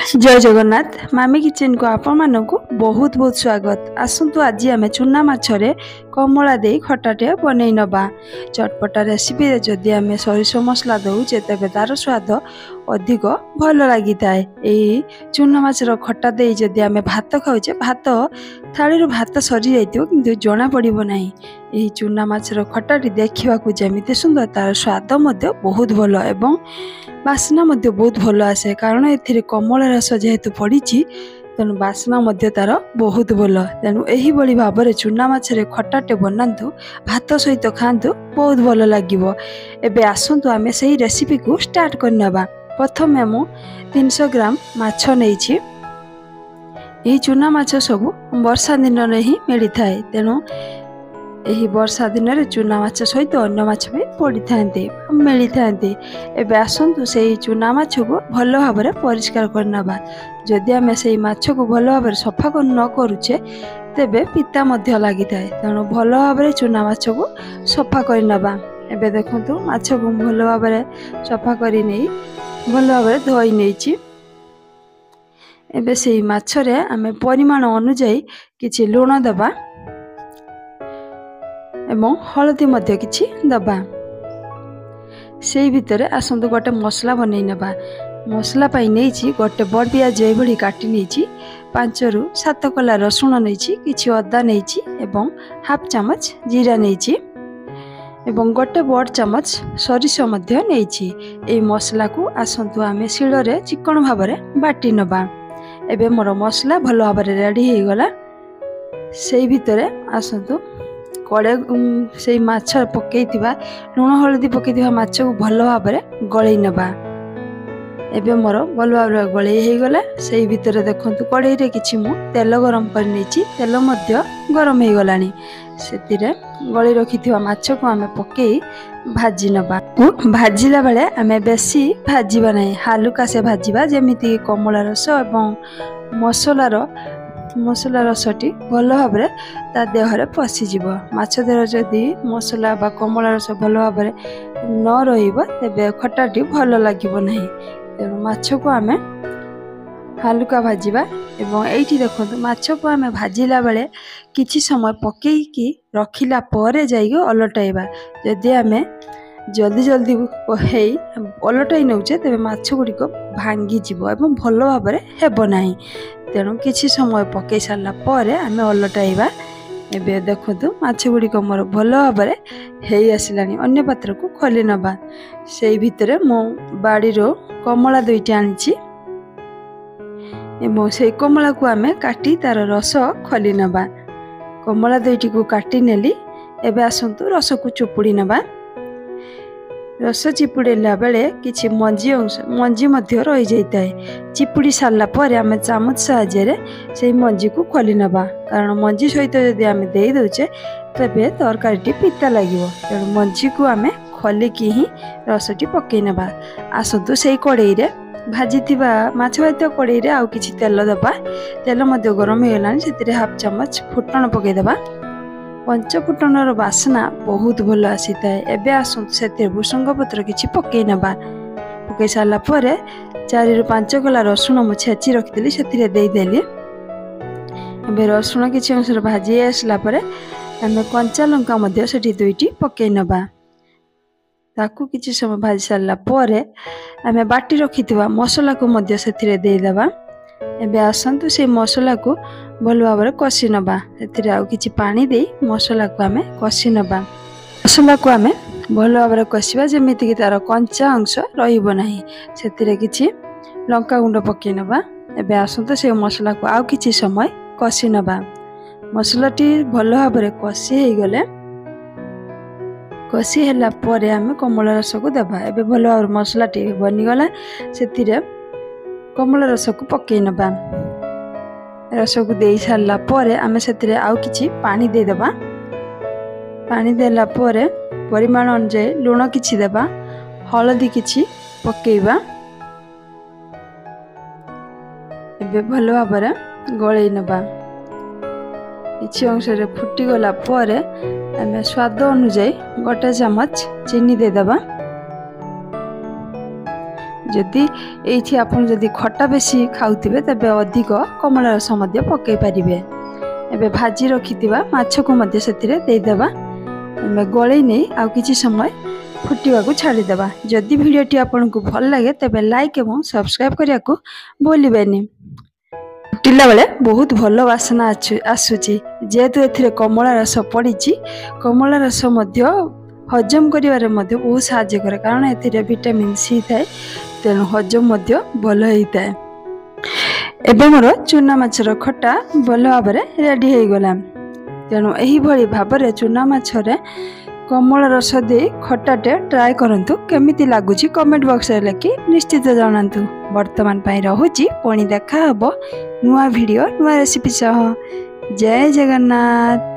जय जगन्नाथ मामी किचन को आपण मानकु बहुत बहुत स्वागत। आसंतु आज आम चूना माछरे कमला दे खटाटे बनई नबा। चटपटा रेसिपी जदि आम सरिष मसला दउचे तेबे तार स्वाद अधिक भल लगी थाए। एई चूना माछर खटा दे जदि आम भात खाउचे भात थाली भात सरी जाइतिबो किंतु जना पड़िबो नाही। एई चूना माछर खटाटी देखिबाकू जेमिति सुंदर तार स्वाद मध्य बहुत भल एवं बास्ना मध्य बहुत भल आसे कारण एथिरे कमला रस जेहेतु पड़ी तेणु बास्ना मध्य तार बहुत भल। तेणु एही बड़ी भाबरे चूना माछरे खटाटे बनातु भात सहित खातु बहुत भल लागिवो। एबे आसंतु आमे सेही रेसिपी को स्टार्ट करनबा। प्रथमे मु 300 ग्राम माछ नेइछि। एही चूना माछ सब वर्षा दिन रे ही मिली थाए तेणु एही वर्षा दिन रे चूना माछ सहित अन्य माछ भी पड़ी थांते मिली थांते। एबे आसंतु सेही चूना माछ को भल भाबरे परिष्कार करनबा। जदि आमे सेही माछ को भल भाबरे सफा न करूचे तेबे पिता मध्य लागि थाए तेणु भल भाबरे चूना माछ को सफा करनबा। एबे देखंतु माछ को भल भाबरे सफा करि नै भल भाबरे धोई नैछि। एबे सेही माछ रे आमे परिमाण अनुसार किछि लूण दबा एवं हलदी मध्य किछि दबा। सेही भितरे आसंतु गोटे मसला बनई नबा। मसला पाई नैछि गोटे बड़ पियाज एभली काटी नैछि, 5 रु 7 कला रसुण नैछि, किछि अदा नैछि एवं हाफ चामच जीरा नैछि एवं गोटे बड़ चामच सरिष मध्य नैछि। एई मसला को आसंतु आमे शिଳରେ चिकन भाबरे बाटी नबा। एबे मोर मसला भल भाबरे रेडी हे गला। सेही भितरे आसंतु कड़े से माछ पकईथिबा लुण हलदी पकईथिबा माछ को भल भाबरे गळई नबा। एबे मोर भल भाबरे गळई हे गला। सेही भितरे देखंतु कड़ई रे किछि मु तेल गरम कर नेछि। तेल मध्य गरम हे गलानी। सेतिरे गळई रखिथिबा माछ को आमे पकई भाजी नबा। भाजिला बेले आमे बेसी भाजीबा नै, हालुका से भाजीबा जेमिति कमला रस एवं मसला रसटी भल भाबरे ता देहरे पशिजिबो। माछ देहरे जदि मसला बा कमला रस भल भाबरे न रहिबो तेबे खटाटी भल लागिबो नाही। तेणु माछ को आमे हालुका भाजीबा। एवं एठी देखंतु माछ को आमे भाजिला बेले किछि समय पकेइकी रखिला परे जाइगो अलटाइबा। जदि आमे जल्दी जल्दी हेई अलटाई नउचे तेबे माछ गुडी को भांगी जिवो एवं भल भाबरे हेबो नाही। तेणु किछि समय पकई सारला परे आमे अलटाइबा। एबे देखंतु माछ गुडी को मोर भल भाबरे हेई आसिलानी। अन्य पात्र को खोली नबा। सेही भितरे मो बाड़ी रो कमला दुईटी आनिछि एवं सेही कमला को आमे काटी तार रस खोली नबा। कमला दुईटी को काटी नेली। एबे आसंतु रस को चुपुड़ी नबा। रस चिपुड़ेला बेले किछि मंजी मध्य रही जाइताए। चिपुड़ी सारला परे आमे चामच साहाय्य से मंजी को खोली नबा कारण मंजी सहित जदि आमे देई दउचे तबे तरकारीटी पिता लागिवो। तेणु मंजी को आमे खोलिकी ही रसटी पकई नबा। आसंतु सेही कड़ई रे भाजीथिबा माछ भाजिथिबा कड़ई रे आउ किछि तेल दबा। तेल मध्य गरम हे गलानी। सेतिरे हाफ चामच फुटण पकई दबा। पंचफुटनर बासना बहुत भल आसी थाए। एबे आसंतु सेते भुसंग पत्र किछि पकई नबा। पकई सारला परे 4 रु 5 कला रसुण मु छेची रखितली सेतिरे देई देली। एबे रसुण किछि अंशर भाजी आसला परे हमें कंचा लंका मध्य सेठी दुईटी पकई नबा। ताकू किछि समय भाजी सारला परे हमें बाटी रखितबा मसला को मध्य सेतिरे देई देबा। एबे आसंतु से मसला को भल भाबरे कषि नबा। एथिरे आउ किछि पानी देई मसला को आमे कषि नबा। मसला को आमे भल भाबरे कषिबा जेमिति कि तार कंचा अंश रहिबो नाही। सेतिरे किछि लंका गुंड पकई नबा। एबे आसंतु से मसला को आउ किछि समय कषि नबा। मसलाटी भल भाबरे कषि हे गले कषि हैला परे आमे कमला रस को देबा। एबे भल भाबरे मसलाटी बनि गला। सेतिरे कमला रस को पकई नबा। रस को देई सारला परे आमे सेतिरे आउ किछि पानी दे देबा। पानी देला परे परिमाण अनुसार लूण किछि देबा, हलदी किछि पकेइबा। एबे भल भाबरे गळई नबा। किछि अंश रे फुटी गला परे आमे स्वाद अनुसार गोटे चामच चीनी दे देबा। जदि ये आपन जदि खट्टा बेसी खाउथिबे तबे अधिक कमला रस मध्य पकई पारिबे। एबे भाजी रखिथिबा माछ को मध्य सेतिरे देई देबा। एबे गळै नै आ किछि समय फुटिवा को छाड़ी देबा। जदि वीडियोटी आपनको भल लागे तबे लाइक एवं सब्सक्राइब करिया को भूलिबेनी। फुटिला बेले बहुत भल वासना आसुची जेहेतु एथिरे कमला रस पड़िची। कमला रस मध्य हजम करिवारे मध्य बहुत सहाय्य करे कारण एथिरे विटामिन सी थाए तेणु हजम मध्य भल होइताए। एबे मोर चूना माछर खट्टा भल भाबरे रेडी हो गला। तेणु एही भली भाबरे चूना माछरे कमला रस दे खट्टाटे ट्राए करंतु केमिति लागुची कमेंट बॉक्स रे लिखि निश्चित जणांतु। वर्तमान पाई रहुची पुणी देखा हबो नुआ वीडियो नुआ रेसिपी सह। जय जगन्नाथ।